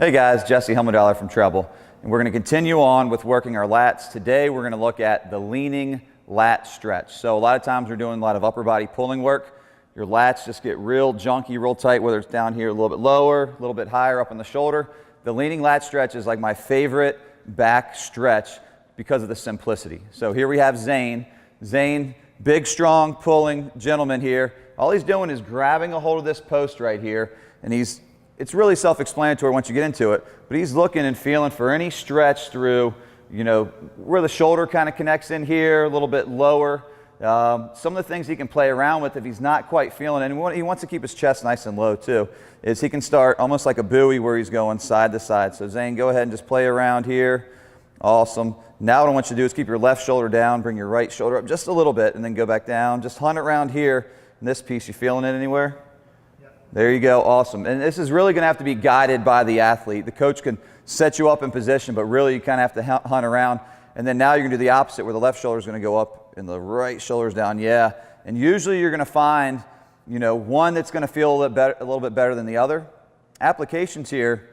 Hey guys, Jesse Helmerdollar from TREBEL, and we're going to continue on with working our lats. Today we're going to look at the leaning lat stretch. So a lot of times we're doing a lot of upper body pulling work. Your lats just get real junky, real tight, whether it's down here a little bit lower, a little bit higher up on the shoulder. The leaning lat stretch is like my favorite back stretch because of the simplicity. So here we have Zane. Zane, big, strong, pulling gentleman here. All he's doing is grabbing a hold of this post right here, and it's really self-explanatory once you get into it, but he's looking and feeling for any stretch through, you know, where the shoulder kind of connects in here, a little bit lower. Some of the things he can play around with if he's not quite feeling it, and he wants to keep his chest nice and low too, is he can start almost like a buoy where he's going side to side. So Zane, go ahead and just play around here. Awesome. Now what I want you to do is keep your left shoulder down, bring your right shoulder up just a little bit, and then go back down. Just hunt around here in this piece. You feeling it anywhere? There you go, awesome. And this is really going to have to be guided by the athlete. The coach can set you up in position, but really you kind of have to hunt around. And then now you're going to do the opposite, where the left shoulder is going to go up and the right shoulder's down. Yeah. And usually you're going to find, you know, one that's going to feel a little bit better than the other. Applications here,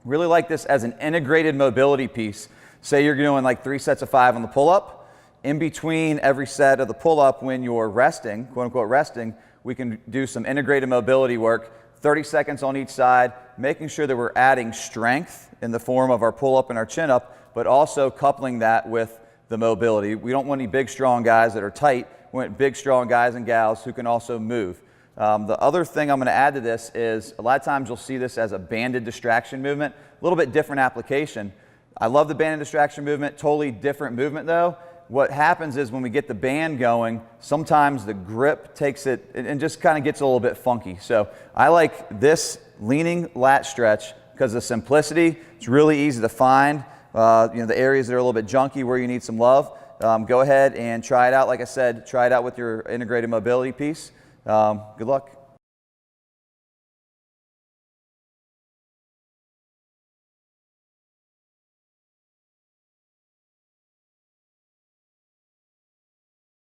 really like this as an integrated mobility piece. Say you're doing like 3 sets of 5 on the pull-up. In between every set of the pull-up, when you're resting, quote-unquote resting, we can do some integrated mobility work, 30 seconds on each side, making sure that we're adding strength in the form of our pull-up and our chin-up, but also coupling that with the mobility. We don't want any big, strong guys that are tight. We want big, strong guys and gals who can also move. The other thing I'm going to add to this is a lot of times you'll see this as a banded distraction movement, a little bit different application. I love the banded distraction movement, totally different movement though. What happens is when we get the band going, sometimes the grip takes it and just kind of gets a little bit funky. So I like this leaning lat stretch because of the simplicity. It's really easy to find. You know, the areas that are a little bit junky where you need some love. Go ahead and try it out. Like I said, try it out with your integrated mobility piece. Good luck.